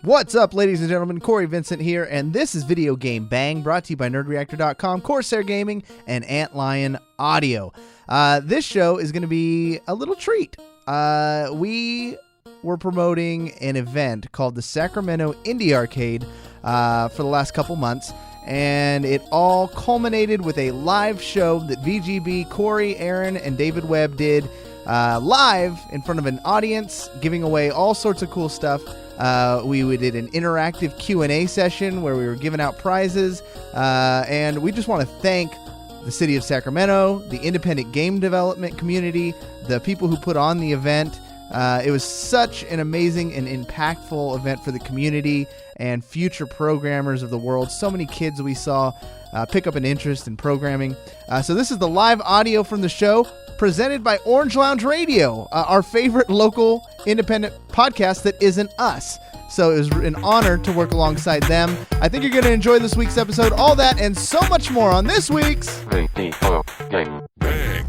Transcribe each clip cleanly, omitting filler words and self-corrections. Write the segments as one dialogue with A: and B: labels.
A: What's up, ladies and gentlemen? Cory Vincent here, and this is Video Game Bang, brought to you by NerdReactor.com, Corsair Gaming, and Antlion Audio. This show is going to be a little treat. We were promoting an event called the Sacramento Indie Arcade for the last couple months, and it all culminated with a live show that VGB, Cory, Aaron, and David Webb did live in front of an audience, giving away all sorts of cool stuff. We did an interactive Q&A session where we were giving out prizes, and we just want to thank the city of Sacramento, the independent game development community, the people who put on the event. It was such an amazing and impactful event for the community and future programmers of the world. So many kids we saw pick up an interest in programming. So this is the live audio from the show, presented by Orange Lounge Radio, our favorite local independent podcast that isn't us. So it was an honor to work alongside them. I think you're going to enjoy this week's episode. All that and so much more on this week's Video Game Bang.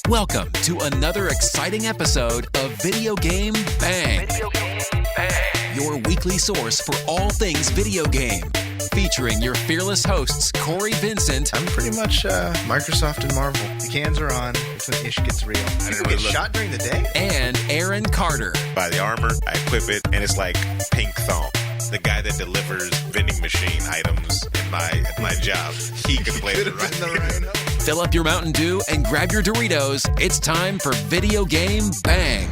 B: Welcome to another exciting episode of Video Game Bang. Video Game Bang. Your weekly source for all things video game. Featuring your fearless hosts, Cory Vincent.
C: I'm pretty much Microsoft and Marvel. The cans are on. It's when ish gets real. People get shot during the day?
B: And Aaron Carter.
D: Buy the armor, I equip it, and it's like pink thong. The guy that delivers vending machine items in my job, he could play the right.
B: Fill up your Mountain Dew and grab your Doritos. It's time for Video Game Bang.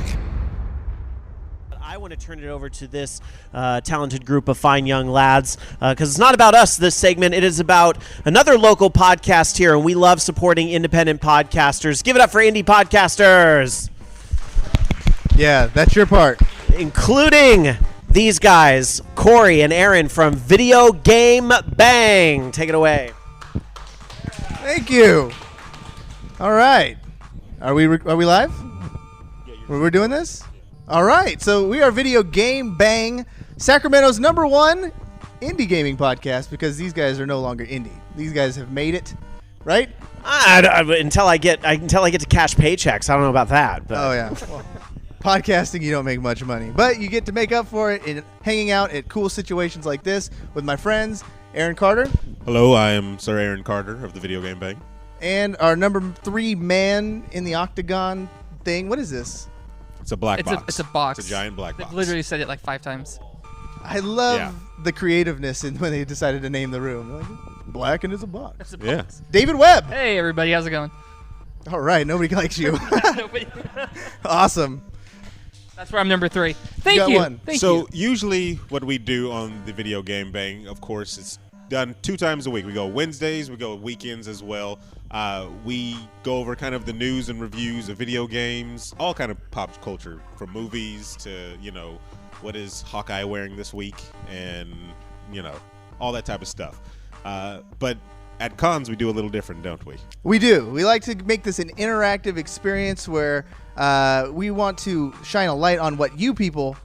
E: I want to turn it over to this talented group of fine young lads because it's not about us, this segment. It is about another local podcast here, and we love supporting independent podcasters. Give it up for indie podcasters.
A: Yeah, that's your part.
E: Including these guys, Cory and Aaron from Video Game Bang. Take it away.
A: Thank you. All right. Are we live? We're doing this? All right, so we are Video Game Bang, Sacramento's #1 indie gaming podcast, because these guys are no longer indie. These guys have made it, right?
E: Until I get to cash paychecks, I don't know about that. But.
A: Oh yeah, well, podcasting you don't make much money, but you get to make up for it in hanging out at cool situations like this with my friends, Aaron Carter.
D: Hello, I am Sir Aaron Carter of the Video Game Bang.
A: And our #3 man in the octagon thing. What is this?
D: It's a black box.
F: It's a box.
D: It's a giant black box.
F: They've literally said it like 5 times.
A: I love the creativeness in when they decided to name the room. Like, black and it's a box.
F: It's a box.
A: David Webb.
F: Hey, everybody. How's it going?
A: All right. Nobody likes you. Awesome.
F: That's where I'm #3. Thank you. Thank
D: you.
F: So
D: usually what we do on the Video Game Bang, of course, it's done 2 times a week. We go Wednesdays, we go weekends as well. We go over kind of the news and reviews of video games, all kind of pop culture, from movies to, what is Hawkeye wearing this week, and, all that type of stuff. But at cons, we do a little different, don't we?
A: We do. We like to make this an interactive experience where we want to shine a light on what you people...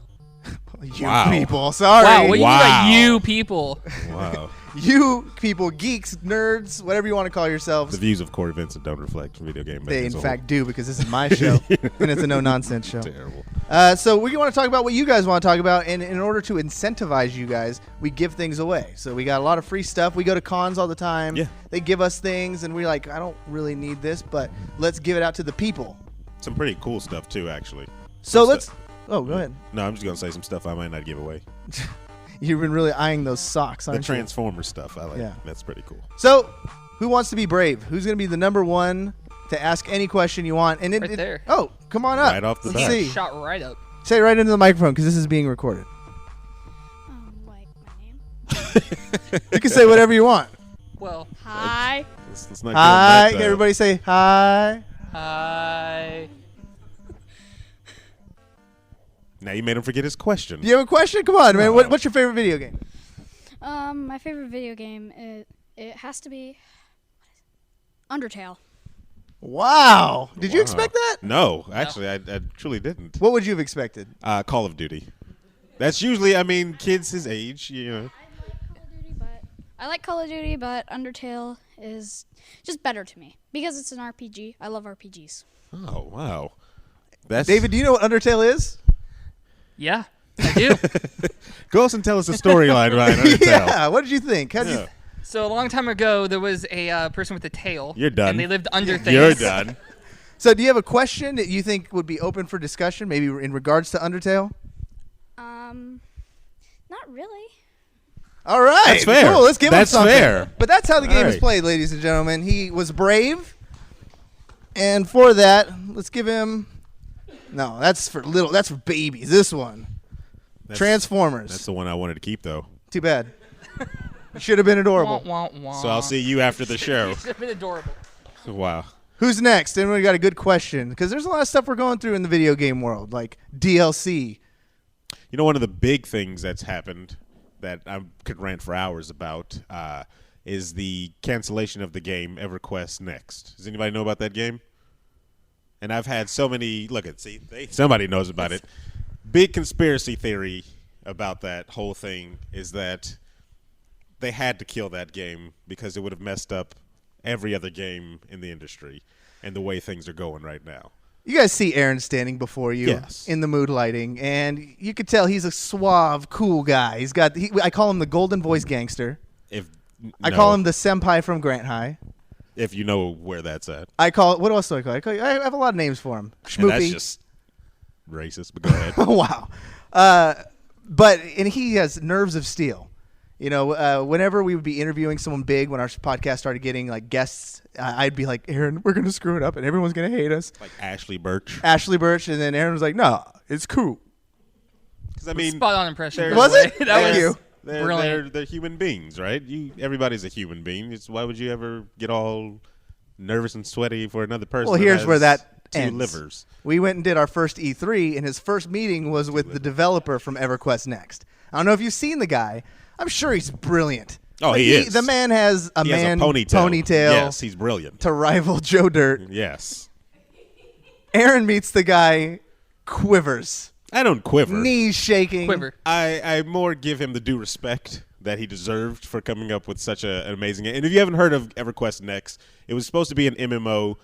A: people, sorry.
F: Wow, what do you mean by you people?
D: Wow.
A: You people, geeks, nerds, whatever you want to call yourselves.
D: The views of Cory Vincent don't reflect Video Game Bang.
A: They, in fact, do, because this is my show, and it's a no-nonsense show.
D: Terrible.
A: So we want to talk about what you guys want to talk about, and in order to incentivize you guys, we give things away. So we got a lot of free stuff. We go to cons all the time.
D: Yeah.
A: They give us things, and we're like, I don't really need this, but let's give it out to the people.
D: Some pretty cool stuff, too, actually.
A: So let's... Oh, go ahead.
D: No, I'm just going to say some stuff I might not give away.
A: You've been really eyeing those socks, aren't
D: The Transformer stuff, I like.
A: Yeah.
D: That's pretty cool.
A: So, who wants to be brave? Who's going to be the #1 to ask any question you want? And
F: Right there.
A: Oh, come on up.
D: Right off the
A: Let's
D: bat.
A: see.
F: Shot right up.
A: Say it right into the microphone, because this is being recorded.
G: Like my name?
A: You can say whatever you want.
F: Well,
G: Hi.
D: Let's not
A: Hi.
D: give them that,
A: Everybody say hi.
F: hi.
D: Now you made him forget his question.
A: Do you have a question? Come on, man. What's your favorite video game?
G: My favorite video game it has to be Undertale.
A: Wow. Did you expect that?
D: No, actually, I truly didn't.
A: What would you have expected?
D: Call of Duty. That's usually, kids his age,
G: I like Call of Duty, but Undertale is just better to me because it's an RPG. I love RPGs.
D: Oh, wow.
A: David, do you know what Undertale is?
F: Yeah, I do.
D: Go and tell us the storyline behind Undertale.
A: Yeah, what did you think? How'd you
F: So a long time ago, there was a person with a tail.
D: You're done.
F: And they lived under things.
D: You're done.
A: So do you have a question that you think would be open for discussion, maybe in regards to Undertale?
G: Not really.
A: All right.
D: That's fair.
A: Cool, let's give him something.
D: That's fair.
A: But that's how the game is
D: right.
A: played, ladies and gentlemen. He was brave. And for that, let's give him... No, that's for babies. This one. Transformers.
D: That's the one I wanted to keep, though.
A: Too bad. Should have been adorable.
F: Wah, wah, wah.
D: So I'll see you after the show.
F: Should have been adorable.
D: Wow.
A: Who's next? Anyone got a good question? Because there's a lot of stuff we're going through in the video game world, like DLC.
D: You know, one of the big things that's happened that I could rant for hours about is the cancellation of the game EverQuest Next. Does anybody know about that game? And I've had so many somebody knows about it. Big conspiracy theory about that whole thing is that they had to kill that game because it would have messed up every other game in the industry and the way things are going right now.
A: You guys see Aaron standing before you
D: Yes.
A: in the mood lighting, and you could tell he's a suave, cool guy. I call him the golden voice gangster. I call him the senpai from Grant High.
D: If you know where that's at.
A: What else do I call him? I have a lot of names for him. Schmoopy.
D: And that's just racist, but go ahead.
A: Wow. And he has nerves of steel. You know, whenever we would be interviewing someone big, when our podcast started getting like guests, I'd be like, Aaron, we're going to screw it up and everyone's going to hate us.
D: Like Ashley Birch.
A: And then Aaron was like, no, it's cool.
D: Because I mean,
F: Spot on impression.
A: Was it?
F: That
A: Thank
F: was
A: you.
F: brilliant.
D: They're human beings, right? Everybody's a human being. Why would you ever get all nervous and sweaty for another person?
A: Well, here's where that
D: two
A: ends.
D: livers.
A: We went and did our first E3, and his first meeting was with the developer from EverQuest Next. I don't know if you've seen the guy. I'm sure he's brilliant.
D: Oh,
A: Like,
D: he is.
A: The man has a
D: He has a ponytail. Yes, he's brilliant.
A: to rival Joe Dirt.
D: Yes.
A: Aaron meets the guy, quivers,
D: I don't quiver.
A: knees shaking.
F: Quiver.
D: I more give him the due respect that he deserved for coming up with such an amazing game. And if you haven't heard of EverQuest Next, it was supposed to be an MMO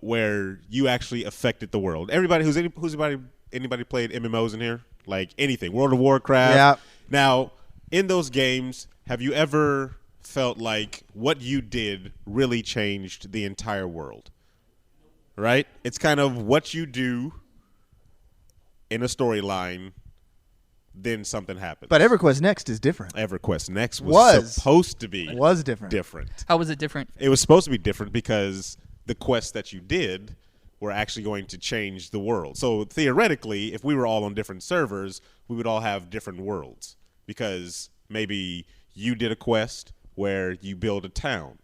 D: where you actually affected the world. Anybody played MMOs in here? Like anything. World of Warcraft.
A: Yeah.
D: Now, in those games, have you ever felt like what you did really changed the entire world? Right? It's kind of what you do in a storyline, then something happens.
A: But EverQuest Next is different.
D: EverQuest Next was supposed to be different.
F: How was it different?
D: It was supposed to be different because the quests that you did were actually going to change the world. So theoretically, if we were all on different servers, we would all have different worlds because maybe you did a quest where you build a town.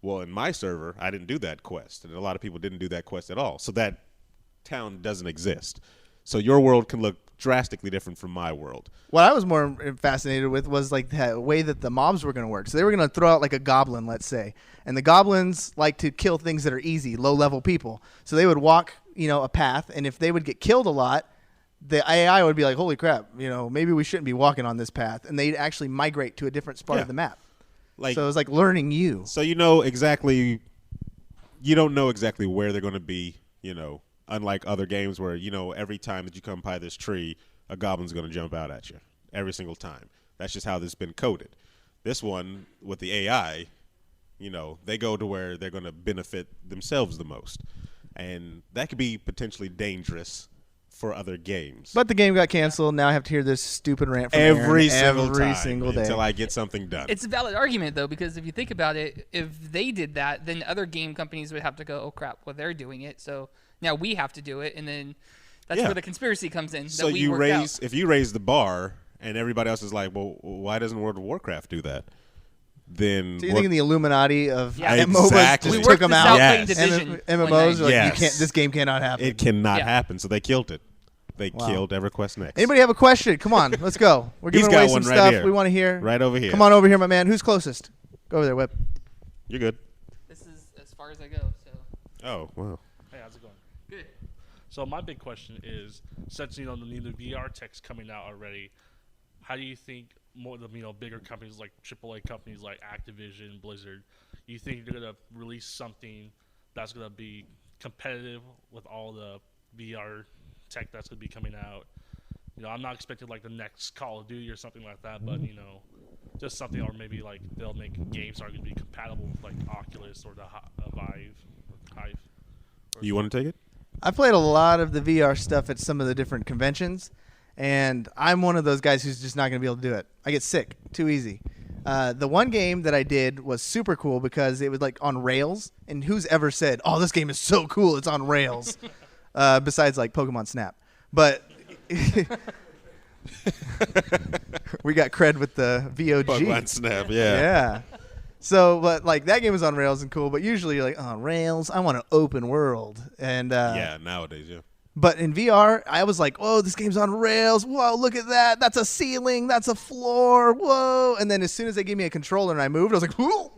D: Well, in my server, I didn't do that quest, and a lot of people didn't do that quest at all. So that town doesn't exist. So your world can look drastically different from my world.
A: What I was more fascinated with was like the way that the mobs were going to work. So they were going to throw out like a goblin, let's say, and the goblins like to kill things that are easy, low-level people. So they would walk, a path, and if they would get killed a lot, the AI would be like, "Holy crap! Maybe we shouldn't be walking on this path," and they'd actually migrate to a different part of the map. So it was like learning you.
D: So you don't know exactly where they're going to be. Unlike other games where every time that you come by this tree, a goblin's going to jump out at you every single time. That's just how this has been coded. This one with the AI, they go to where they're going to benefit themselves the most, and that could be potentially dangerous for other games.
A: But the game got canceled. Now I have to hear this stupid rant from
D: every
A: Aaron
D: single
A: day
D: until I get something done.
F: It's a valid argument, though, because if you think about it, if they did that, then other game companies would have to go, "Oh crap, well they're doing it, so now we have to do it," and then that's where the conspiracy comes in.
D: So if you raise the bar, and everybody else is like, "Well, why doesn't World of Warcraft do that?" Then
A: so you think in the Illuminati of
D: MMOs
A: exactly.
D: just
A: We took them out.
F: Yes.
A: MMOs are like, this game cannot happen.
D: It cannot happen, so they killed it. They killed EverQuest Next.
A: Anybody have a question? Come on, let's go. We're giving away some stuff
D: here.
A: we want to hear.
D: Right over here.
A: Come on over here, my man. Who's closest? Go over there, Webb.
D: You're good.
F: This is as far as I go. So.
D: Oh, wow.
H: Hey, how's it going?
F: Good.
H: So my big question is, since the new VR tech's coming out already, how do you think more of the bigger companies like AAA companies like Activision, Blizzard, you think they're gonna release something that's gonna be competitive with all the VR tech that's going to be coming out. I'm not expecting like the next Call of Duty or something like that, but just something, or maybe like they'll make games that are going to be compatible with like Oculus or the Vive.
D: You want to take it?
A: I played a lot of the VR stuff at some of the different conventions, and I'm one of those guys who's just not going to be able to do it. I get sick too easy. The one game that I did was super cool because it was like on rails, and who's ever said, "Oh, this game is so cool, it's on rails," besides like Pokemon Snap. But we got cred with the VOG.
D: Pokemon Snap, yeah.
A: Yeah. So, but like that game was on rails and cool, but usually you're like, oh, rails, I want an open world. And
D: yeah, nowadays, yeah.
A: But in VR, I was like, whoa, this game's on rails. Whoa, look at that. That's a ceiling. That's a floor. Whoa. And then as soon as they gave me a controller and I moved, I was like, whoa.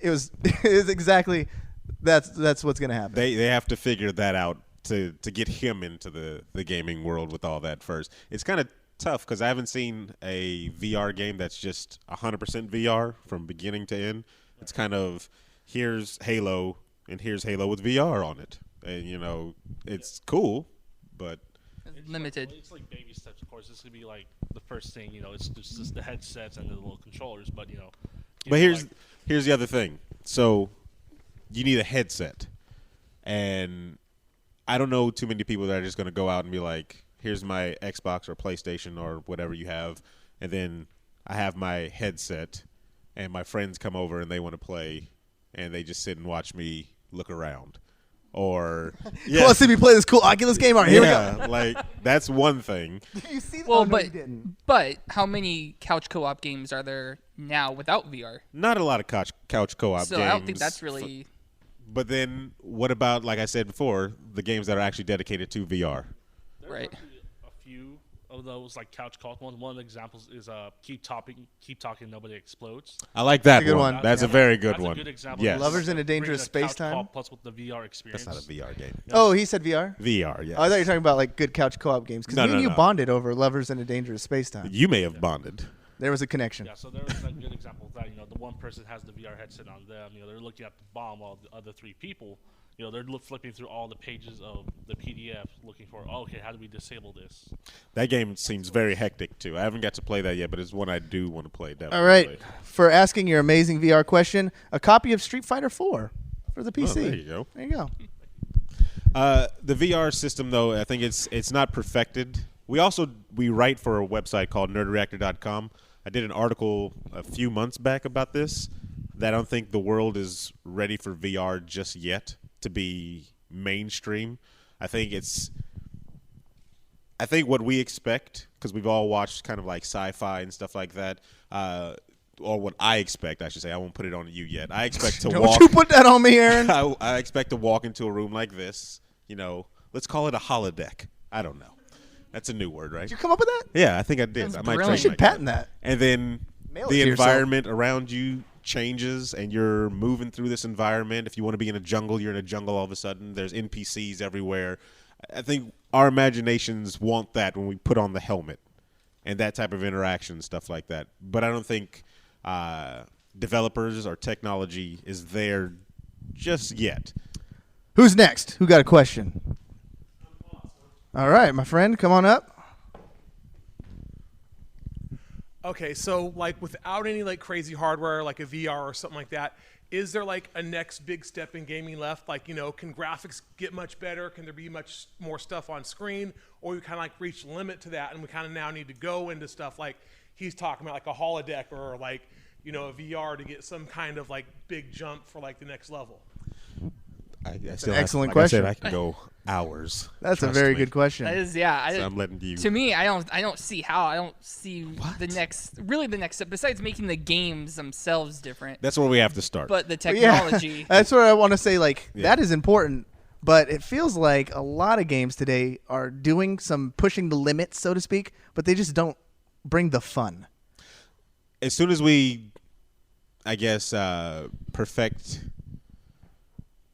A: It was exactly that's what's going to happen.
D: They have to figure that out to get him into the gaming world with all that first. It's kind of tough because I haven't seen a VR game that's just 100% VR from beginning to end. It's kind of here's Halo and here's Halo with VR on it. And, it's cool, but
F: limited.
H: It's like baby steps, of course. This could be like the first thing, it's just the headsets and the little controllers, but,
D: But here's the other thing. So you need a headset. And I don't know too many people that are just going to go out and be like, here's my Xbox or PlayStation or whatever you have, and then I have my headset, and my friends come over and they want to play, and they just sit and watch me look around. Or
A: yeah, let's see me play this cool Oculus game. All right, here we go.
D: Like that's one thing.
A: You see that?
F: Well,
A: oh, no,
F: but
A: you didn't.
F: But how many couch co-op games are there now without VR?
D: Not a lot of couch co-op games.
F: So I don't think that's really.
D: But then, what about, like I said before, the games that are actually dedicated to VR?
F: Right.
H: A few of those like couch co-op ones. One of the examples is keep talking, Nobody Explodes.
D: I like that
A: That's a good
D: one.
A: one.
D: That's a very good
H: That's
D: one.
H: a good example.
D: Yes.
A: Lovers in a Dangerous
H: Bringing a couch
A: Space-Time?
H: co-op plus with the VR experience.
D: That's not a VR game.
A: Oh, he said VR?
D: VR, yes.
A: Oh, I thought you were talking about like good couch co-op games because
D: No,
A: me and
D: no,
A: you
D: no.
A: bonded over Lovers in a Dangerous Space-Time.
D: You may have bonded.
A: There was a connection.
H: Yeah, so there was a good example of that. The one person has the VR headset on them. They're looking at the bomb while the other three people, they're flipping through all the pages of the PDF looking for, okay, how do we disable this?
D: That game seems very hectic, too. I haven't got to play that yet, but it's one I do want to play.
A: All right. For asking your amazing VR question, a copy of Street Fighter 4 for the PC.
D: Oh, there you go.
A: There you go.
D: The VR system, though, I think it's not perfected. We write for a website called nerdreactor.com. I did an article a few months back about this, that I don't think the world is ready for VR just yet to be mainstream. I think what we expect, because we've all watched kind of like sci-fi and stuff like that, or what I expect, I should say. I won't put it on you yet. I expect to
A: Don't you put that on me, Aaron.
D: I expect to walk into a room like this, let's call it a holodeck. I don't know. That's a new word, right?
A: Did you come up with that?
D: Yeah, I think I did.
F: That's
D: I might
F: brilliant.
A: You should patent that.
D: And then
A: Mail it
D: the
A: to yourself.
D: environment around you changes, and you're moving through this environment. If you want to be in a jungle, you're in a jungle all of a sudden. There's NPCs everywhere. I think our imaginations want that when we put on the helmet and that type of interaction, stuff like that. But I don't think developers or technology is there just yet.
A: Who's next? Who got a question? All right, my friend, come on up.
I: Okay, so like without any like crazy hardware like a VR or something like that, is there like a next big step in gaming left? Like, can graphics get much better? Can there be much more stuff on screen? Or we kind of like reach the limit to that and we kind of now need to go into stuff like he's talking about, like a holodeck or like, a VR to get some kind of like big jump for like the next level?
A: That's an excellent question.
D: I can go hours.
A: That's a
D: Trust
A: very
D: me.
A: good question.
F: That is, yeah.
D: So I'm letting you.
F: To me, I don't see how. I don't see the next step besides making the games themselves different.
D: That's where we have to start.
F: But the technology.
A: That's what I want to say. Like that is important, but it feels like a lot of games today are doing some pushing the limits, so to speak, but they just don't bring the fun.
D: As soon as we, I guess, perfect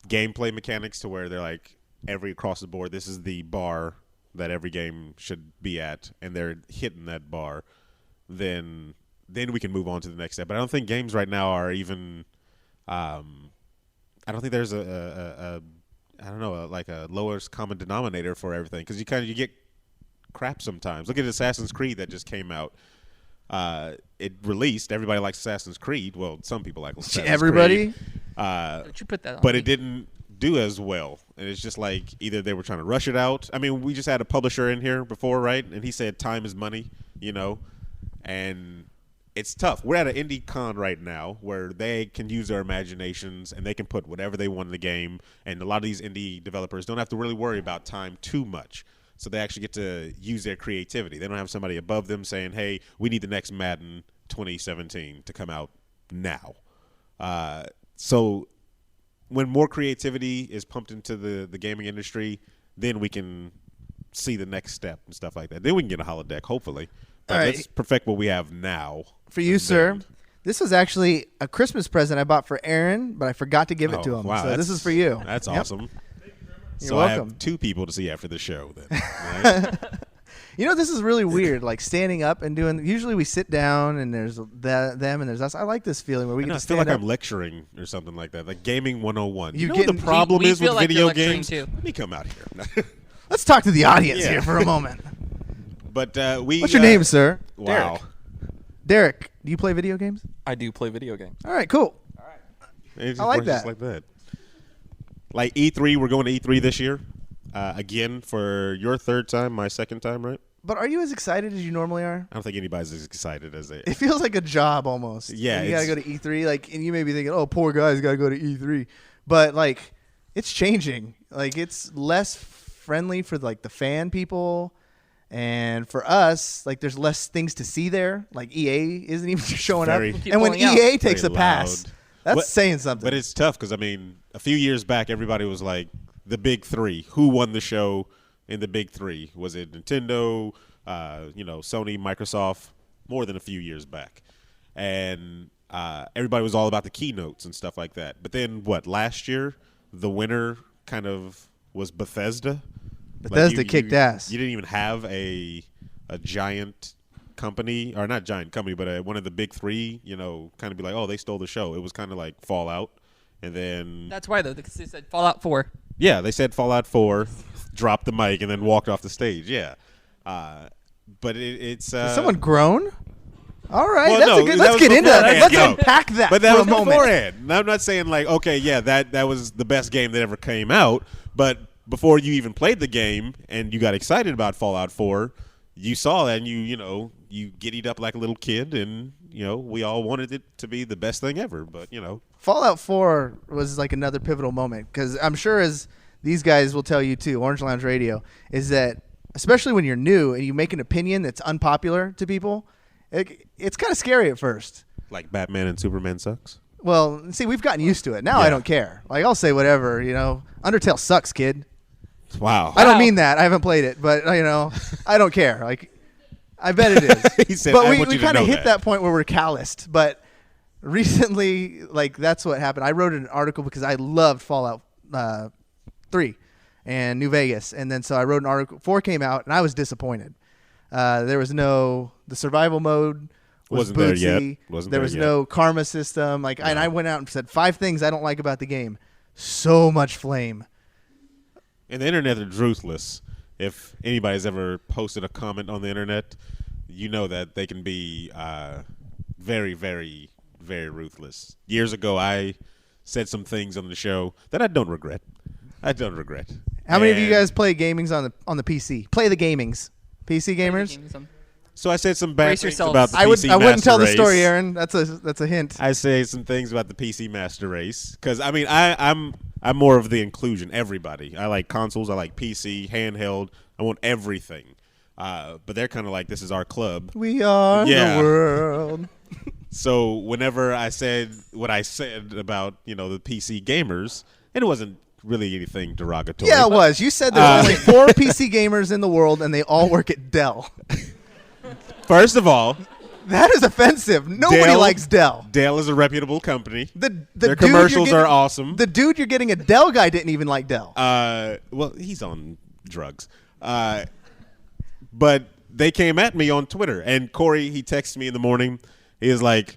D: gameplay mechanics to where they're like across the board, this is the bar that every game should be at, and they're hitting that bar, then we can move on to the next step. But I don't think games right now are even I don't think there's a I don't know, like a lowest common denominator for everything, because you get crap sometimes. Look at Assassin's Creed that just came out. It released. Everybody likes Assassin's Creed. Well, some people like Assassin's
A: Everybody?
D: Creed.
F: Don't you put that on
D: But
F: me.
D: it didn't do as well. And it's just like either they were trying to rush it out. I mean, we just had a publisher in here before, right? And he said time is money, and it's tough. We're at an indie con right now where they can use their imaginations and they can put whatever they want in the game. And a lot of these indie developers don't have to really worry about time too much. So they actually get to use their creativity. They don't have somebody above them saying, hey, we need the next Madden 2017 to come out now. So when more creativity is pumped into the gaming industry, then we can see the next step and stuff like that. Then we can get a holodeck, hopefully. But let's perfect what we have now.
A: For you, sir, this was actually a Christmas present I bought for Aaron, but I forgot to give it to him.
D: Wow,
A: so this is for you.
D: That's awesome.
A: You're welcome.
D: I have 2 people to see after the show then. Right?
A: This is really weird, like standing up and doing. Usually we sit down and there's them and there's us. I like this feeling where we can
D: I
A: just
D: feel
A: stand
D: like
A: up.
D: I'm lecturing or something like that, like Gaming 101. You know
A: getting-
D: what the problem
F: we
D: is with
F: feel like
D: video
F: you're lecturing
D: games?
F: too.
D: Let me come out here.
A: Let's talk to the audience
D: Yeah.
A: here for a moment.
D: But we.
A: What's your name, sir?
D: Wow.
A: Derek. Do you play video games?
J: I do play video games.
A: All right, cool.
D: It
A: I like
D: works just
A: that.
D: like that. Like E3, we're going to E3 this year. Again, for your 3rd time, my 2nd time, right?
A: But are you as excited as you normally are?
D: I don't think anybody's as excited as they.
A: It feels like a job almost.
D: Yeah,
A: you gotta go to E3, and you may be thinking, "Oh, poor guy's gotta go to E3," but it's changing. Like it's less friendly for the fan people, and for us, there's less things to see there. Like EA isn't even showing up,
D: Keep
A: and when
F: pulling out.
A: EA takes a
D: Very
A: pass,
D: loud.
A: that's saying something.
D: But it's tough because, a few years back, everybody was like, the big 3. Who won the show in the big 3? Was it Nintendo, Sony, Microsoft? More than a few years back. And everybody was all about the keynotes and stuff like that. But then, last year, the winner kind of was Bethesda.
A: Bethesda kicked ass.
D: You didn't even have a giant company, or not giant company, but one of the big 3, kind of be like, oh, they stole the show. It was kind of like Fallout. And then
F: That's why, though, because they said Fallout 4.
D: yeah, they said Fallout 4, dropped the mic, and then walked off the stage. Yeah, but it's
A: Has someone grown? All right,
D: Well,
A: that's
D: no,
A: a good.
D: that
A: Let's
D: was
A: get into that.
D: beforehand,
A: Let's
D: no.
A: unpack that
D: But that
A: for
D: was
A: a moment.
D: beforehand. I'm not saying okay, yeah, that was the best game that ever came out. But before you even played the game and you got excited about Fallout 4, you saw that and you giddied up like a little kid, and we all wanted it to be the best thing ever. But
A: Fallout 4 was another pivotal moment because I'm sure, as these guys will tell you too, Orange Lounge Radio, is that especially when you're new and you make an opinion that's unpopular to people, it's kind of scary at first.
D: like Batman and Superman sucks.
A: Well, see, we've gotten used to it. Now I
D: Yeah.
A: don't care. I'll say whatever, Undertale sucks, kid.
D: Wow.
A: I don't mean that. I haven't played it, but I don't care. I bet it is.
D: He said,
A: but
D: "I
A: we
D: want you to
A: kind of
D: know
A: hit that point where we're calloused. But recently, that's what happened. I wrote an article because I loved Fallout 3 and New Vegas, and then so I wrote an article. 4 came out, and I was disappointed. There was the survival mode was
D: Wasn't there
A: bootsy.
D: yet. Wasn't
A: there
D: there
A: was
D: yet.
A: no karma system. And I went out and said 5 things I don't like about the game. So much flame.
D: And the internet is ruthless. If anybody's ever posted a comment on the internet, you know that they can be very, very, very ruthless. Years ago, I said some things on the show that I don't regret.
A: How many of you
D: And
A: guys play gamings on the PC? Play the gamings. PC gamers?
D: So I said some bad
F: Brace
D: things
F: yourselves.
D: about the
A: I
D: PC
A: wouldn't
D: Master
A: tell the
D: Race.
A: story, Aaron. That's a hint.
D: I say some things about the PC Master Race because I'm more of the inclusion. Everybody. I like consoles. I like PC, handheld. I want everything. But they're kind of like, this is our club.
A: We are
D: Yeah.
A: the world.
D: So whenever I said what I said about the PC gamers, and it wasn't really anything derogatory.
A: Yeah, it was. You said there's only 4 PC gamers in the world, and they all work at Dell.
D: First of all,
A: That is offensive. Nobody
D: Dell-
A: likes Dell.
D: Dell is a reputable company.
A: The
D: Their
A: dude you're
D: commercials
A: getting-
D: are awesome.
A: The dude you're getting a Dell guy didn't even like Dell.
D: Well, he's on drugs. But they came at me on Twitter, and Cory, he texted me in the morning. He was like,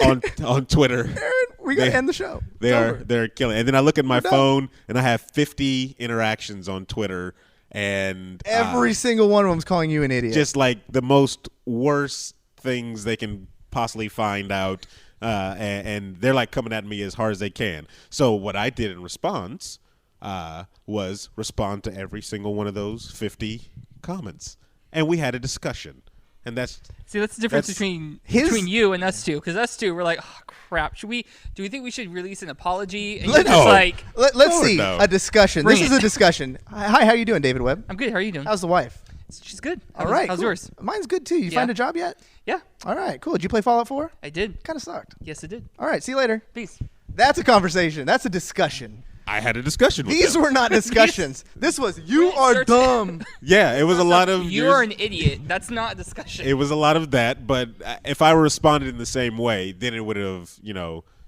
D: on Twitter.
A: Aaron, We got to end the show.
D: They're killing. And then I look at my phone and I have 50 interactions on Twitter, and
A: every single one of them's calling you an idiot.
D: Just like the most worst things they can possibly find out, and they're like coming at me as hard as they can. So what I did in response was respond to every single one of those 50 comments, and we had a discussion. And that's
F: the difference between you and us two, because us two, we're like, oh crap, do we think we should release an apology? And
A: let's see a discussion. This is a discussion. Hi, how you doing, David Webb?
F: I'm good. How are you doing?
A: How's the wife?
F: She's good.
A: All right.
F: How's yours?
A: Mine's good too. You find a job yet?
F: Yeah.
A: All right, cool. Did you play Fallout 4?
F: I did.
A: Kind of sucked.
F: Yes, it did.
A: All right, see you later.
F: Peace.
A: That's a conversation. That's a discussion.
D: I had a discussion with
A: These
D: them.
A: were not discussions. This was, you are dumb.
D: Yeah, it was a lot of...
F: You're an idiot. That's not a discussion.
D: It was a lot of that, but if I were responded in the same way, then it would have,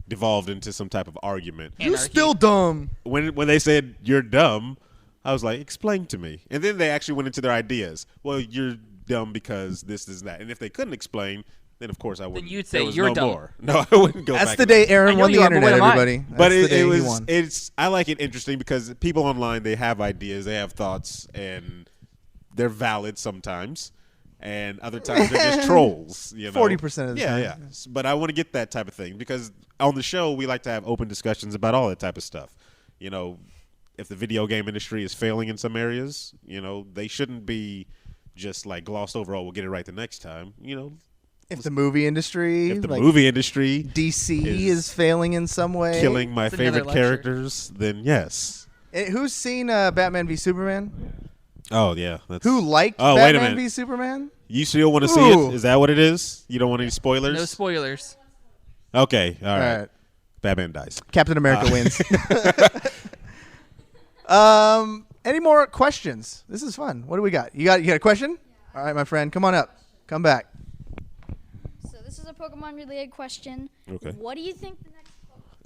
D: devolved into some type of argument.
A: You're still dumb.
D: When they said, you're dumb, I was like, explain to me. And then they actually went into their ideas. Well, you're dumb because this is that. And if they couldn't explain... then of course I wouldn't.
F: Then you'd say you're dumb.
D: More. No, I wouldn't go
A: That's
D: back.
A: the day Aaron won the internet, everybody.
D: But I like it interesting because people online, they have ideas, they have thoughts, and they're valid sometimes, and other times they're just trolls.
A: 40% of the time.
D: Yeah. But I want to get that type of thing because on the show we like to have open discussions about all that type of stuff. If the video game industry is failing in some areas, they shouldn't be just like glossed over. Oh, we'll get it right the next time.
A: If the movie industry,
D: DC
A: is failing in some way,
D: killing my favorite characters, then yes.
A: Who's seen Batman v Superman?
D: Oh yeah,
A: who liked Batman v Superman?
D: You still want to see it? Is that what it is? You don't want any spoilers?
F: No spoilers.
D: Okay, all right. Batman dies.
A: Captain America wins. Any more questions? This is fun. What do we got? You got a question? All right, my friend, come on up. Come back.
G: This is a Pokemon-related question.
D: Okay.
G: What do you think the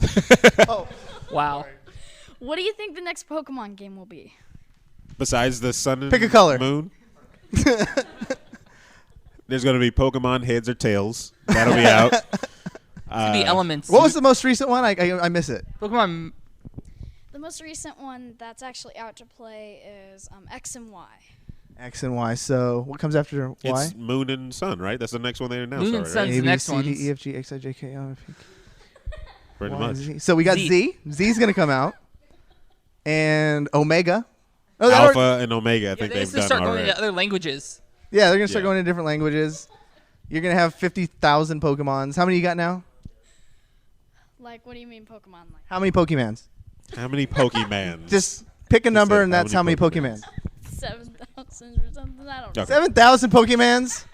G: next?
F: Wow.
G: What do you think the next Pokemon game will be?
D: Besides the sun and
A: pick a color.
D: Moon, there's going to be Pokemon heads or tails. That'll be out.
F: It's going to be elements.
A: What was the most recent one? I miss it.
F: Pokemon.
G: The most recent one that's actually out to play is X and Y.
A: X and Y. So what comes after Y?
D: It's Moon and Sun, right? That's the next one they announced.
F: Moon and Sun's the next one.
A: A, B, C, D, E, F, G, H, I, J, K, L, M, N, P.
D: Pretty much.
A: Z. So we got Z. Z's going to come out. And Omega.
D: Alpha and Omega, I think they've done
F: start
D: already.
F: going into other languages.
A: Yeah, they're going to start going into different languages. You're going to have 50,000 Pokemons. How many you got now?
G: Like, what do you mean Pokemon? Like,
A: how many Pokemans?
D: How many Pokemans?
A: Just pick a number, and that's how many Pokemans.
G: 7,000 or something. I don't know.
A: 7,000 Pokemans?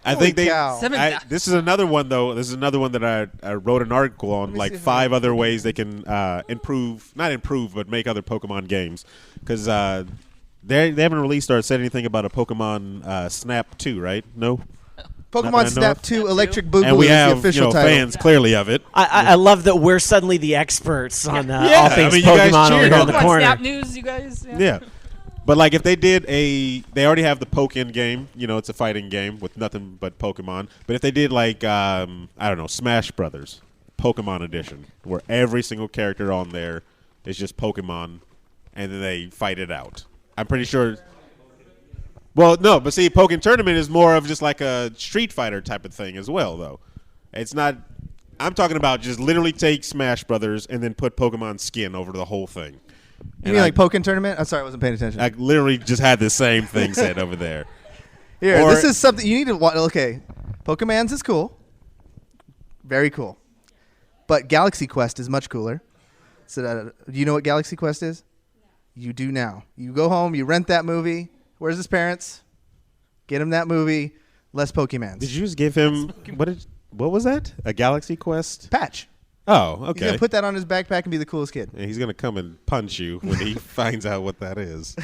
D: I think
A: this
D: is another one, though. This is another one that I wrote an article on, like 5 other ways they can not improve, but make other Pokemon games. Because they haven't released or said anything about a Pokemon Snap 2, right? No?
A: Pokemon Snap 2 Electric Boogaloo
D: and we have,
A: is the official title.
D: Fans clearly of it.
E: I love that we're suddenly the experts on all things Pokemon over here in the corner.
F: Snap News, you guys.
D: Yeah. But like if they did they already have the Pokken game, it's a fighting game with nothing but Pokemon. But if they did like I don't know, Smash Brothers, Pokemon Edition, where every single character on there is just Pokemon, and then they fight it out. I'm pretty sure. Well, no, but see, Pokken Tournament is more of just like a Street Fighter type of thing as well, though. It's not. I'm talking about just literally take Smash Brothers and then put Pokemon skin over the whole thing.
A: You mean like Pokken Tournament? I'm sorry, I wasn't paying attention.
D: I literally just had the same thing said over there.
A: Here, this is something you need to watch. Okay, Pokemans is cool. Very cool. But Galaxy Quest is much cooler. So, do you know what Galaxy Quest is? No. You do now. You go home, you rent that movie. Where's his parents? Get him that movie. Less Pokemans.
D: Did you just give him what was that? A Galaxy Quest
A: patch?
D: Oh, okay.
A: He's gonna put that on his backpack and be the coolest kid.
D: And he's gonna come and punch you when he finds out what that is.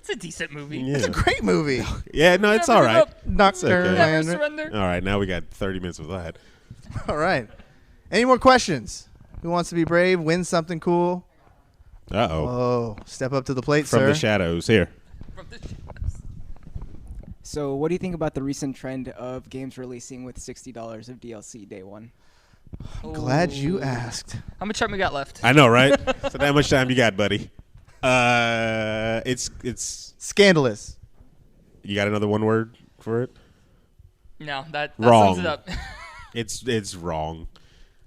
F: It's a decent movie.
A: Yeah. It's a great movie.
D: Yeah, no, it's all right.
F: Never surrender.
D: All right, now we got 30 minutes of that.
A: All right. Any more questions? Who wants to be brave? Win something cool?
D: Uh-oh.
A: Oh, step up to the plate,
D: From
A: sir.
D: the shadows here.
J: So what do you think about the recent trend of games releasing with $60 of DLC day one?
A: Glad you asked.
F: How much time we got left?
D: I know, right? So how much time you got, buddy? It's
A: Scandalous.
D: You got another one word for it?
F: No, that
D: Wrong.
F: sums it up.
D: It's wrong.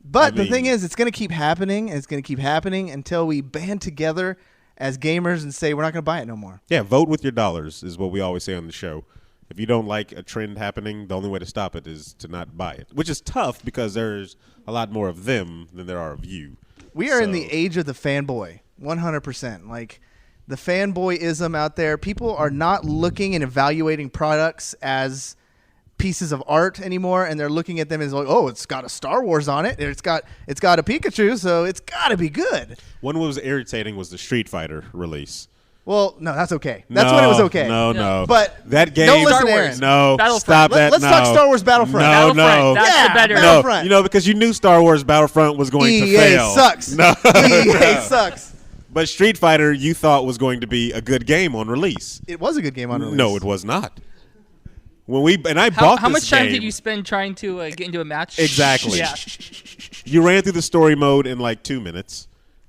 A: But the thing is, it's going to keep happening, and it's going to keep happening until we band together as gamers and say we're not going to buy it no more.
D: Yeah, vote with your dollars is what we always say on the show. If you don't like a trend happening, the only way to stop it is to not buy it, which is tough because there's a lot more of them than there are of you.
A: We are in the age of the fanboy, 100%. Like, the fanboyism out there, people are not looking and evaluating products as pieces of art anymore, and they're looking at them as like, oh, it's got a Star Wars on it, and it's got a Pikachu, so it's got to be good.
D: One was irritating was the Street Fighter release.
A: Well, no, that's okay. That's when it was okay.
D: No.
A: But
D: that game.
A: Don't listen, Aaron.
D: No,
F: Battlefront.
D: stop that.
A: Let's talk Star Wars Battlefront.
D: No.
F: That's the better.
A: Battlefront.
D: No, because you knew Star Wars Battlefront was going to
A: EA
D: fail.
A: sucks.
D: No,
A: EA sucks.
D: But Street Fighter, you thought was going to be a good game on release.
A: It was a good game on release.
D: No, it was not. I bought
F: How
D: this
F: much time
D: game.
F: did you spend trying to get into a match?
D: Exactly.
F: Yeah.
D: You ran through the story mode in like 2 minutes,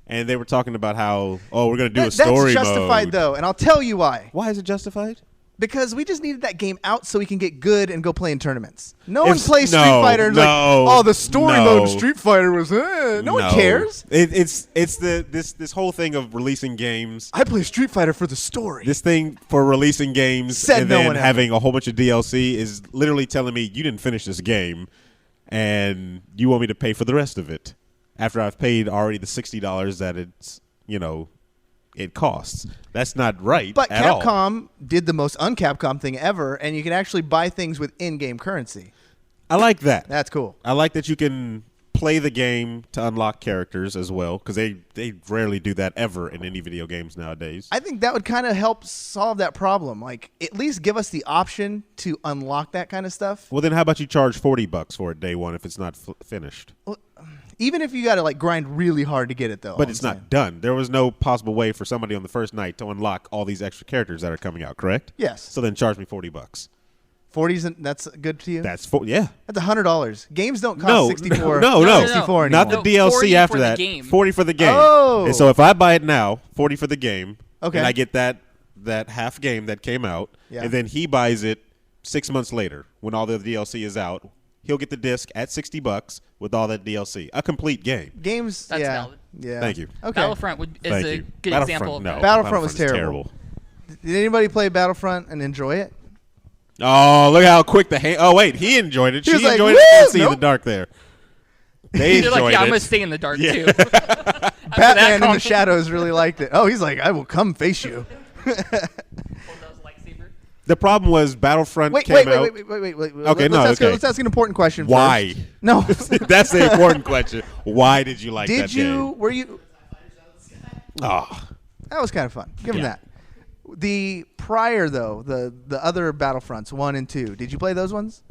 D: and they were talking about how, we're going to do a story
A: That's justified,
D: mode.
A: though, and I'll tell you why.
D: Why is it justified?
A: Because we just needed that game out so we can get good and go play in tournaments. No one plays Street Fighter and the story mode in Street Fighter was no one cares.
D: It's this whole thing of releasing games.
A: I play Street Fighter for the story.
D: This thing for releasing games
A: Said
D: and
A: no
D: then
A: one
D: having a whole bunch of DLC is literally telling me you didn't finish this game and you want me to pay for the rest of it after I've paid already the $60 that it costs. That's not right.
A: But
D: at all.
A: Capcom did the most un-Capcom thing ever, and you can actually buy things with in-game currency.
D: I like that.
A: That's cool.
D: I like that you can play the game to unlock characters as well, because they rarely do that ever in any video games nowadays.
A: I think that would kind of help solve that problem. Like, at least give us the option to unlock that kind of stuff.
D: Well, then how about you charge $40 for it day one if it's not finished?
A: Well, even if you got to grind really hard to get it, though.
D: But it's not done. There was no possible way for somebody on the first night to unlock all these extra characters that are coming out, correct?
A: Yes.
D: So then charge me $40.
A: 40s, that's good to you?
D: That's $100.
A: $100. Games don't cost 64.
D: No.
A: 64
D: not
A: anymore.
D: the DLC after that. 40 for the game. Oh. And so if I buy it now, 40 for the game, and I get that half game that came out, and then he buys it 6 months later when all the DLC is out, he'll get the disc at $60 with all that DLC. A complete game.
A: Games,
F: That's valid.
A: Yeah.
D: Thank you.
A: Okay.
F: Battlefront is a good example of that.
A: Battlefront was terrible. Did anybody play Battlefront and enjoy it?
D: Oh, look how quick the hand. Oh, wait, he enjoyed it. She
A: was like,
D: enjoyed
A: "Woo!"
D: it. Can't see in
A: Nope.
D: the dark there. They
F: You're
D: enjoyed
F: like, yeah,
D: it.
F: I'm going to stay in the dark, too.
A: Batman in the Shadows really liked it. Oh, he's like, I will come face you.
D: The problem was Battlefront
A: Wait.
D: came out.
A: Wait.
D: Okay,
A: Let's ask an important question
D: Why?
A: first. No.
D: That's the important question. Why did you like that game?
A: Were you?
D: Oh.
A: That was kind of fun. Give him that. The prior, though, the other Battlefronts 1 and 2, did you play those ones?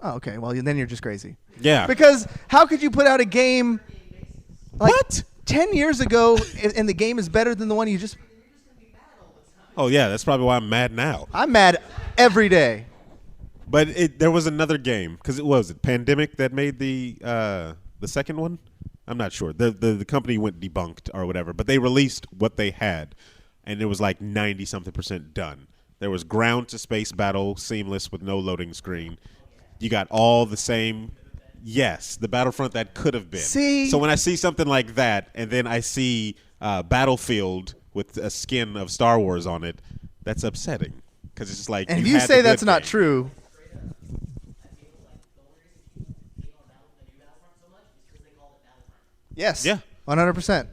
A: Oh, okay. Well, then you're just crazy.
D: Yeah.
A: Because how could you put out a game like 10 years ago and the game is better than the one you just...
D: Oh, yeah. That's probably why I'm mad now.
A: I'm mad every day.
D: But there was another game, because it was Pandemic that made the second one? I'm not sure. The company went debunked or whatever, but they released what they had, and it was like 90-something% done. There was ground to space battle, seamless with no loading screen. You got all the same, yes, the Battlefront that could have been.
A: See?
D: So when I see something like that, and then I see Battlefield with a skin of Star Wars on it, that's upsetting. Because it's just like,
A: and if you say that's not true... Yes.
D: Yeah.
A: 100%.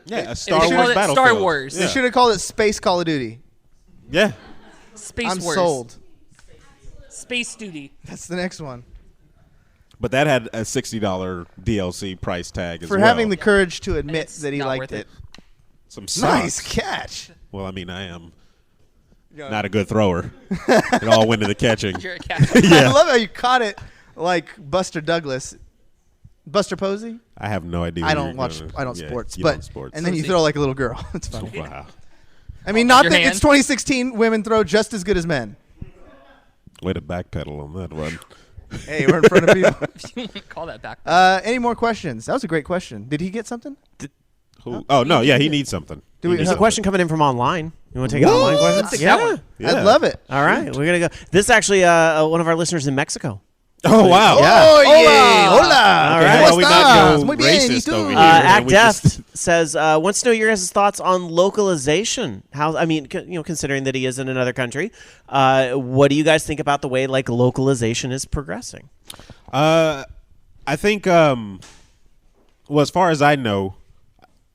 D: Yeah, a Star Wars Battlefield.
F: Star Wars.
A: They should have called it Space Call of Duty.
D: Yeah.
F: Space
A: I'm
F: Wars.
A: sold.
F: Space Duty.
A: That's the next one.
D: But that had a $60 DLC price tag as
A: For
D: well.
A: having the courage to admit that he
F: not
A: liked
F: worth
A: it.
D: Some socks.
A: Nice catch.
D: Well, I mean, I am not a good thrower. It all went to the catching.
F: You're a catcher.
A: I love how you caught it like Buster Douglas. Buster Posey?
D: I have no idea.
A: I don't watch. I don't sports. But
D: sports.
A: and then you throw like a little girl. It's funny.
D: Wow.
A: I mean, not
F: Your
A: that
F: hand?
A: it's 2016. Women throw just as good as men.
D: Way to backpedal on that one.
A: Hey, we're in front of people.
F: If you want to call that back.
A: Any more questions? That was a great question. Did he get something?
D: Who? Oh no, yeah, he needs something.
A: Do we-
E: There's a question coming in from online. You want to take an online question?
F: Let's take that one.
D: Yeah.
A: I'd love it.
E: All right, we're gonna go. This is actually one of our listeners in Mexico.
D: Oh wow.
E: Yeah.
A: Oh,
F: Hola.
A: yeah. Hola.
E: All right.
D: How we not
A: estás?
D: go
A: Muy bien, ¿y
D: racist
A: tú?
D: over here?
E: Act
D: and we just-
E: Deft says wants to know your guys' thoughts on localization. How I mean, considering that he is in another country, what do you guys think about the way like localization is progressing?
D: I think, well, as far as I know,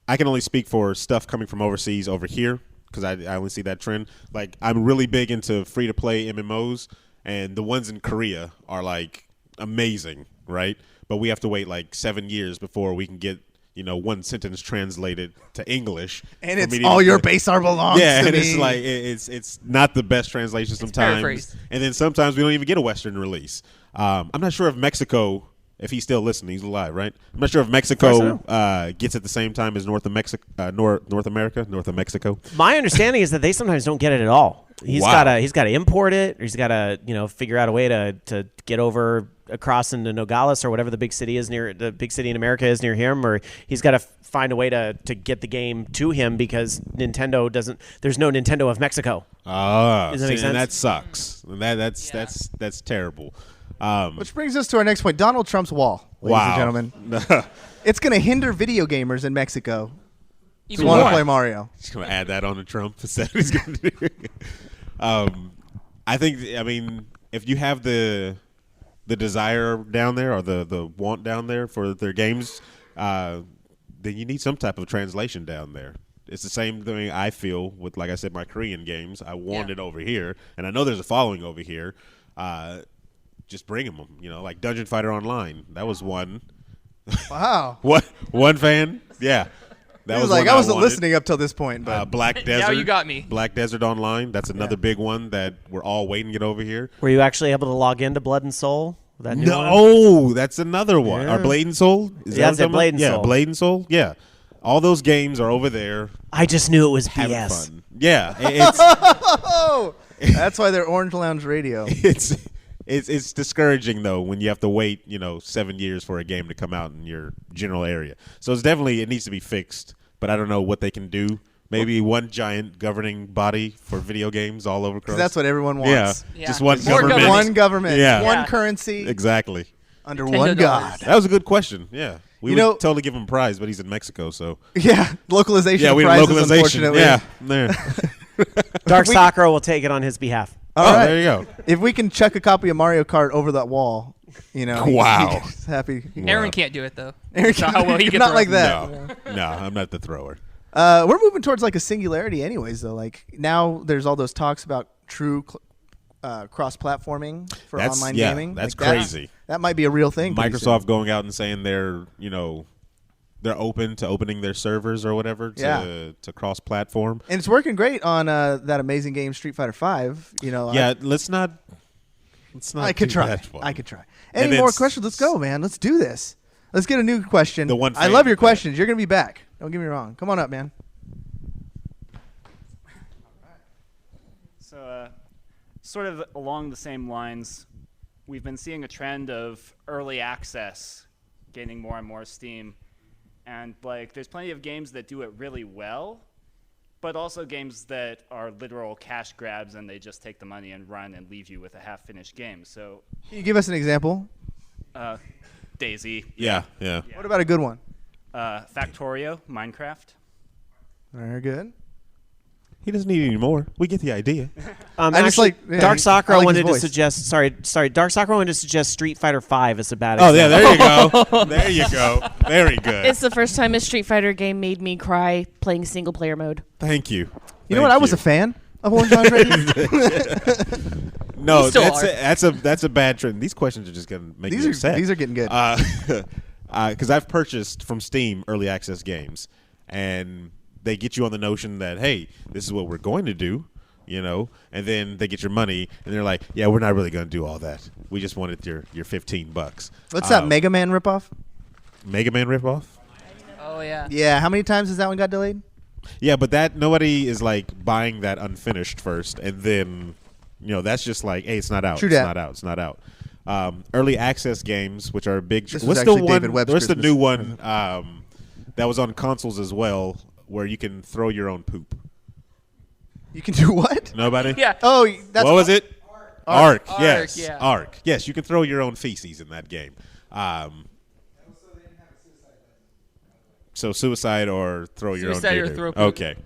D: I can only speak for stuff coming from overseas over here because I only see that trend. Like, I'm really big into free-to-play MMOs, and the ones in Korea are, like, amazing, right? But we have to wait, like, 7 years before we can get, one sentence translated to English.
A: And
D: for
A: it's
D: me to
A: all
D: even
A: your
D: play.
A: base are belongs
D: Yeah,
A: to
D: and
A: me.
D: it's like it's not the best translation sometimes,
F: paraphrased.
D: and then sometimes we don't even get a Western release. I'm not sure if Mexico, if he's still listening, he's alive, right? I'm not sure if Mexico gets at the same time as North America, North of Mexico.
E: My understanding is that they sometimes don't get it at all. He's
D: Wow.
E: gotta import it, or he's gotta figure out a way to get over across into Nogales or whatever the big city in America is near him, or he's got to find a way to get the game to him because Nintendo doesn't. There's no Nintendo of Mexico.
D: Does
E: that make sense?
D: And that sucks. That's terrible.
A: Which brings us to our next point: Donald Trump's wall, ladies and gentlemen. It's going to hinder video gamers in Mexico who
F: Even
A: want to
F: more.
A: play Mario.
D: Just gonna add that on to Trump. Is that what he's gonna do? I think. I mean, if you have the desire down there or the want down there for their games, then you need some type of translation down there. It's the same thing I feel with, like I said, my Korean games. I want it over here, and I know there's a following over here. Just bring them. Like Dungeon Fighter Online. That was one.
A: Wow.
D: What? One fan? Yeah. That
A: He was
D: one
A: like, I wasn't
D: wanted.
A: listening up till this point, but
D: Black Desert.
F: Now you got me.
D: Black Desert Online. That's another big one that we're all waiting to get over here.
E: Were you actually able to log into Blood and Soul? That new one?
D: No, that's another one.
E: Yeah.
D: Or Blade and Soul? Is
E: Yeah,
D: that
E: it's
D: what
E: at
D: I'm
E: Blade
D: talking
E: and
D: about?
E: Soul.
D: Yeah, Blade and Soul. Yeah. All those games are over there
E: I just knew it was
D: having
E: BS.
D: fun. Yeah. It's
A: oh, that's why they're Orange Lounge Radio.
D: it's discouraging though when you have to wait, 7 years for a game to come out in your general area. So it needs to be fixed, but I don't know what they can do. Maybe one giant governing body for video games all over across.
A: 'Cause that's what everyone wants.
F: Yeah.
D: Just one
F: More
D: government.
A: One government,
D: Yeah.
A: one
F: Yeah.
A: currency,
D: Exactly.
A: under
F: Nintendo
A: one
F: dollars.
A: god.
D: That was a good question. Yeah. We
A: You
D: would
A: know-
D: totally give him a prize, but he's in Mexico, so.
A: Yeah, localization
D: Yeah,
A: of
D: we had
A: prizes,
D: localization.
A: unfortunately.
D: Yeah. There.
E: Dark Sakura will take it on his behalf.
A: All right.
D: There you go.
A: If we can chuck a copy of Mario Kart over that wall,
D: Wow.
A: he's happy.
F: Aaron can't do it though.
A: Aaron
F: That's not how well he can
A: not
F: throw.
A: like that.
D: No. No, I'm not the thrower.
A: We're moving towards like a singularity, anyways. Though, like now there's all those talks about true cross-platforming for online gaming.
D: That's
A: Like,
D: crazy.
A: That might be a real thing. pretty soon.
D: Microsoft going out and saying they're open to opening their servers or whatever to cross-platform.
A: And it's working great on that amazing game Street Fighter V.
D: Yeah, let's not.
A: I could
D: do
A: try.
D: that one.
A: I could try.
D: And
A: Any more
D: it's-
A: questions? Let's go, man. Let's do this. Let's get a new question.
D: The one
A: I love
D: fan.
A: your questions. You're gonna be back. Don't get me wrong. Come on up, man.
K: So, sort of along the same lines, we've been seeing a trend of early access gaining more and more steam. And, there's plenty of games that do it really well, but also games that are literal cash grabs and they just take the money and run and leave you with a half-finished game. So,
A: Can you give us an example?
K: Daisy.
D: Yeah.
A: What about a good one?
K: Factorio, Minecraft.
A: Very good.
D: He doesn't need any more. We get the idea.
A: I just
E: Actually,
A: like-
E: Dark
A: I
E: Sakura
A: like his
E: wanted to
A: voice.
E: suggest. Sorry. Dark Sakura wanted to suggest Street Fighter V as a bad
D: Oh,
E: example.
D: yeah, there you go. There you go. Very good.
L: It's the first time a Street Fighter game made me cry playing single player mode.
D: Thank you.
A: You know what? I was a fan of Orange Lounge Radio.
D: No,
F: You still
D: that's a bad trend. These questions are just gonna make me upset.
A: These are getting good.
D: Because I've purchased from Steam early access games, and they get you on the notion that, hey, this is what we're going to do, and then they get your money, and they're like, yeah, we're not really going to do all that. We just wanted your $15.
A: What's that Mega Man ripoff?
D: Mega Man ripoff?
F: Oh yeah.
A: Yeah. How many times has that one got delayed?
D: Yeah, but that nobody is like buying that unfinished first, and then that's just like, hey, it's not out.
A: True
D: it's
A: that.
D: not out. It's not out. Early access games, which are big.
A: This was
D: What's
A: actually
D: the one?
A: David Webb's
D: What's the
A: Christmas
D: new one that was on consoles as well, where you can throw your own poop?
A: You can do what?
D: Nobody?
F: Yeah.
A: Oh, that's
D: what was it? Arc. Yes.
F: yeah.
D: Arc. Yes, you can throw your own feces in that game. So suicide or throw your own
F: Suicide or
D: doo-doo.
F: throw poo.
D: Okay.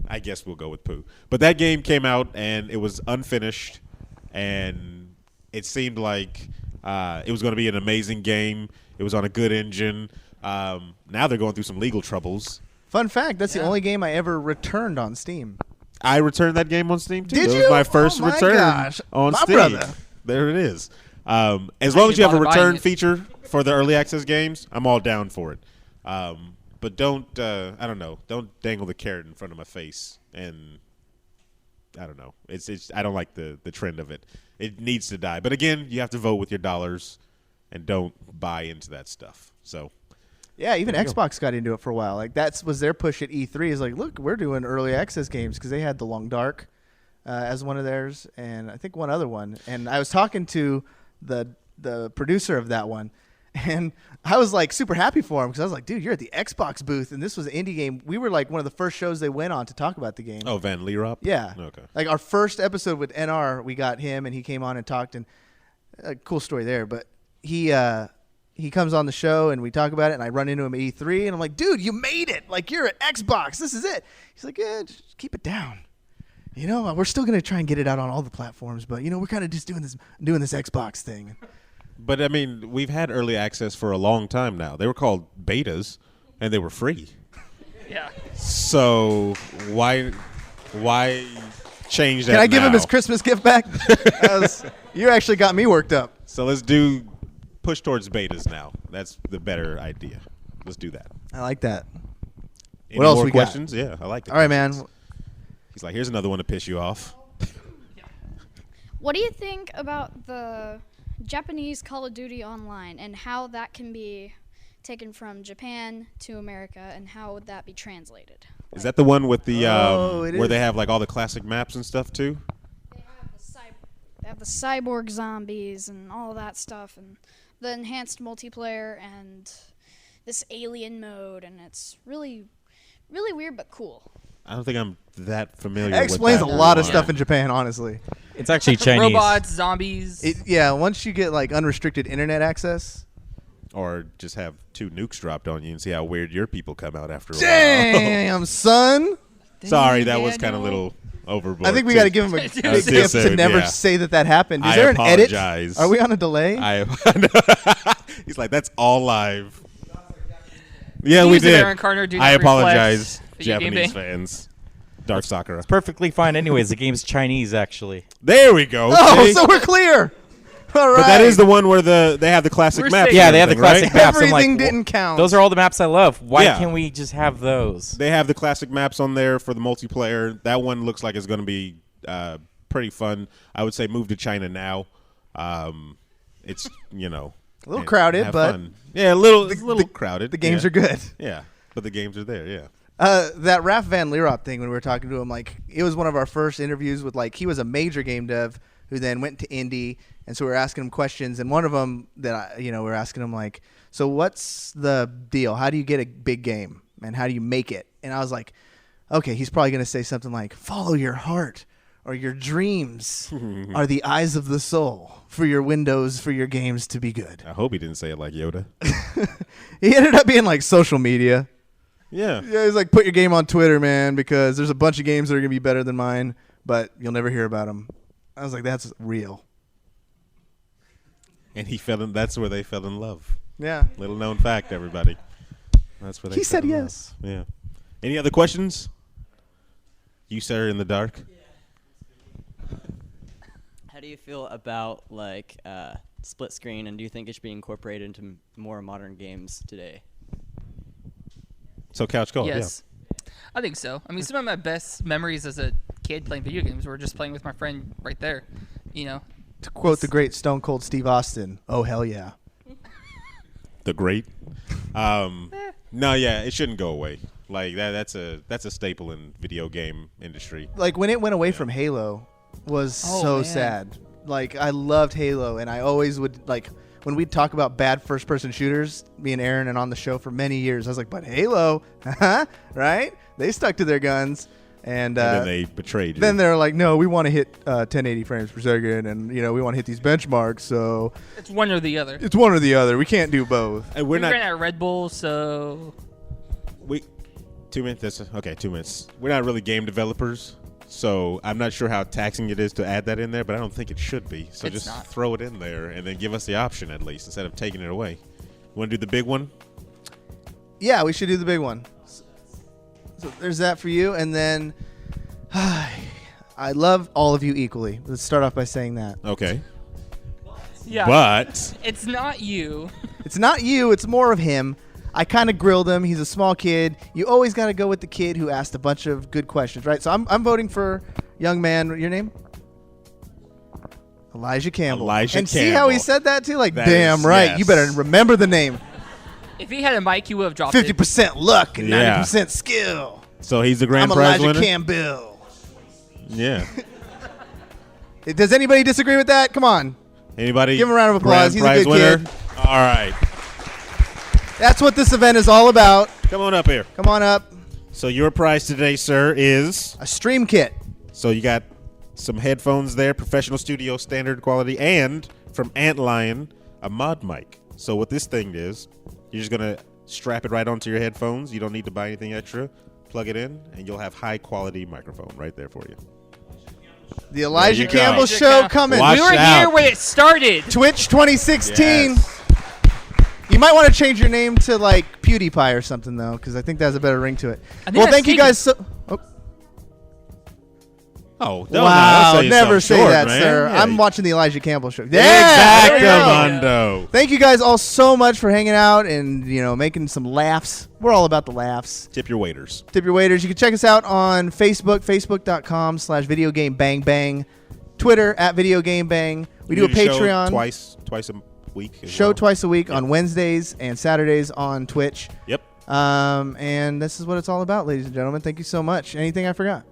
D: I guess we'll go with poo. But that game came out, and it was unfinished, and it seemed like it was going to be an amazing game. It was on a good engine. Now they're going through some legal troubles.
A: Fun fact, that's the only game I ever returned on Steam.
D: I returned that game on Steam, too.
A: Did
D: That
A: you?
D: was my first
A: Oh my
D: return
A: gosh.
D: on
A: My
D: Steam.
A: brother.
D: There it is. As long as you have a
F: bother buying
D: return
F: it.
D: feature for the early access games, I'm all down for it. But don't, I don't know, don't dangle the carrot in front of my face. And I don't know. It's I don't like the trend of it. It needs to die. But again, you have to vote with your dollars and don't buy into that stuff. So.
A: Yeah, even Xbox got into it for a while. Like that was their push at E3. Is like, look, we're doing early access games because they had The Long Dark as one of theirs, and I think one other one. And I was talking to the producer of that one, and I was like super happy for him because I was like, dude, you're at the Xbox booth, and this was an indie game. We were like one of the first shows they went on to talk about the game.
D: Oh, Van Leerop?
A: Yeah.
D: Okay.
A: Like our first episode with NR, we got him, and he came on and talked, and a cool story there. But he comes on the show, and we talk about it, and I run into him at E3, and I'm like, dude, you made it. Like, you're at Xbox. This is it. He's like, yeah, just keep it down. We're still going to try and get it out on all the platforms, but, we're kind of just doing this Xbox thing.
D: But, I mean, we've had early access for a long time now. They were called betas, and they were free.
F: Yeah.
D: So why change that
A: Can I give him
D: now?
A: his Christmas gift back? You actually got me worked up.
D: So let's push towards betas now. That's the better idea. Let's do that.
A: I like that.
D: Any
A: What else
D: more
A: we got?
D: questions? Yeah, I like that.
A: All right, man.
D: He's like, here's another one to piss you off.
G: What do you think about the Japanese Call of Duty Online and how that can be taken from Japan to America, and how would that be translated?
D: Is that the one with the
A: it
D: where
A: is.
D: they have like all the classic maps and stuff too?
G: They have the cyborg zombies and all that stuff, and the enhanced multiplayer and this alien mode, and it's really, really weird but cool.
D: I don't think I'm that familiar.
A: That explains a
D: with that
A: lot of
D: one.
A: stuff in Japan, honestly.
M: It's actually Chinese.
F: Robots, zombies.
A: Once you get like unrestricted internet access.
D: Or just have 2 nukes dropped on you and see how weird your people come out after a while.
A: Damn, son.
D: Sorry, that was kind of a little overboard.
A: I think we got to give him a big gift to
D: episode,
A: never
D: yeah.
A: say that happened. Is
D: I
A: there an edit?
D: apologize.
A: Are we on a delay?
D: He's like, that's all live. Yeah,
F: He
D: we
F: was an
D: did.
F: Aaron Carter, do
D: I
F: not
D: apologize,
F: reflect video game
D: Japanese
F: bang.
D: fans. Dark Sakura.
M: It's perfectly fine anyways. The game's Chinese, actually.
D: There we go.
A: Oh,
D: see?
A: so we're clear. All right.
D: But that is the one where they have the classic
F: We're
D: maps.
F: safe.
D: and
M: Yeah, they have the
D: everything,
M: classic
D: right?
M: maps. I'm like,
A: Everything didn't count.
M: Those are all the maps I love. Why
D: Yeah.
M: can't we just have those?
D: They have the classic maps on there for the multiplayer. That one looks like it's going to be pretty fun. I would say move to China now. It's
A: a little crowded,
D: have
A: but
D: fun. Yeah, a little crowded.
A: the games
D: yeah.
A: are good.
D: Yeah, but the games are there. Yeah.
A: That Raph Van Leerop thing, when we were talking to him, like, it was one of our first interviews with, like, he was a major game dev who then went to indie, and so we were asking him questions, and one of them that we were asking him, like, so what's the deal? How do you get a big game, and how do you make it? And I was like, okay, he's probably going to say something like, follow your heart, or your dreams are the eyes of the soul for your windows for your games to be good.
D: I hope he didn't say it like Yoda.
A: He ended up being like social media.
D: Yeah.
A: Yeah, he's like, put your game on Twitter, man, because there's a bunch of games that are going to be better than mine, but you'll never hear about them. I was like, that's real.
D: And that's where they fell in love.
A: Yeah.
D: Little known fact, everybody. That's where they
A: He
D: fell
A: said
D: in
A: yes.
D: love. Yeah. Any other questions? You, sir, in the dark?
N: How do you feel about split screen, and do you think it should be incorporated into more modern games today?
D: So Couch Gold,
F: Yes. I think so. I mean, some of my best memories as a kid playing video games were just playing with my friend right there.
A: To quote the great Stone Cold Steve Austin, oh, hell yeah.
D: the great. No, yeah, it shouldn't go away. Like that's a staple in video game industry.
A: Like when it went away from Halo was so sad. Like I loved Halo, and I always would like when we'd talk about bad first-person shooters, me and Aaron, and on the show for many years, I was like, but Halo, right? They stuck to their guns. And
D: then they betrayed you.
A: Then they're like, no, we want to hit 1080 frames per second, and we want to hit these benchmarks. So
F: it's one or the other.
A: It's one or the other. We can't do both.
D: And
F: we ran at Red Bull, so
D: 2 minutes. Okay, 2 minutes. We're not really game developers, so I'm not sure how taxing it is to add that in there, but I don't think it should be. So just throw it in there and then give us the option at least instead of taking it away. Want to do the big one?
A: Yeah, we should do the big one. So there's that for you, and then I love all of you equally. Let's start off by saying that.
D: Okay.
F: Yeah.
D: But
F: it's not you.
A: It's not you. It's more of him. I kind of grilled him. He's a small kid. You always got to go with the kid who asked a bunch of good questions, right? So I'm voting for young man. Your name? Elijah Campbell.
D: And
A: see how he said that too? Like,
D: that
A: damn
D: is,
A: right.
D: yes.
A: You better remember the name.
F: If he had a mic, he would have dropped
A: 50% luck and 90% skill.
D: So he's the grand
A: I'm
D: prize
A: Elijah
D: winner?
A: Campbell.
D: Yeah.
A: Does anybody disagree with that? Come on.
D: Anybody?
A: Give him a round of applause.
D: Grand
A: He's
D: prize
A: a good
D: winner?
A: kid.
D: All right.
A: That's what this event is all about.
D: Come on up here.
A: Come on up.
D: So your prize today, sir, is
A: a stream kit.
D: So you got some headphones there, professional studio standard quality, and from Antlion, a mod mic. So what this thing is, you're just going to strap it right onto your headphones. You don't need to buy anything extra. Plug it in, and you'll have high-quality microphone right there for you.
A: The Elijah Campbell Show coming.
D: Watch
F: we were
D: out.
F: here when it started.
A: Twitch 2016.
D: Yes.
A: You might want to change your name to like PewDiePie or something though, because I think that has a better ring to it. Well, thank you guys so.
D: Oh,
A: wow! Never say
D: short,
A: that,
D: man.
A: sir.
D: Yeah.
A: I'm watching the Elijah Campbell Show.
D: Exactamundo.
A: Thank you guys all so much for hanging out and making some laughs. We're all about the laughs.
D: Tip your waiters.
A: Tip your waiters. You can check us out on Facebook, facebook.com/videogamebang. Twitter @videogamebang. We do a Patreon
D: twice a week.
A: Twice a week on Wednesdays and Saturdays on Twitch.
D: Yep.
A: And this is what it's all about, ladies and gentlemen. Thank you so much. Anything I forgot?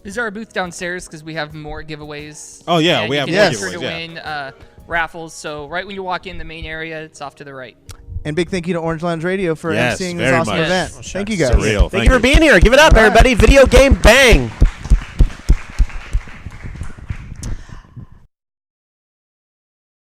F: Is there a booth downstairs because we have more giveaways?
D: Oh, yeah,
F: and
D: we
F: you
D: have
F: can
D: more
F: enter
D: giveaways,
F: to win raffles. So right when you walk in the main area, it's off to the right.
A: And big thank you to Orange Lounge Radio for
D: Yes,
A: emceeing this
D: very
A: awesome
D: much.
A: event. Thank you guys.
D: Surreal.
E: Thank you for being here. Give it up, everybody. Video Game Bang.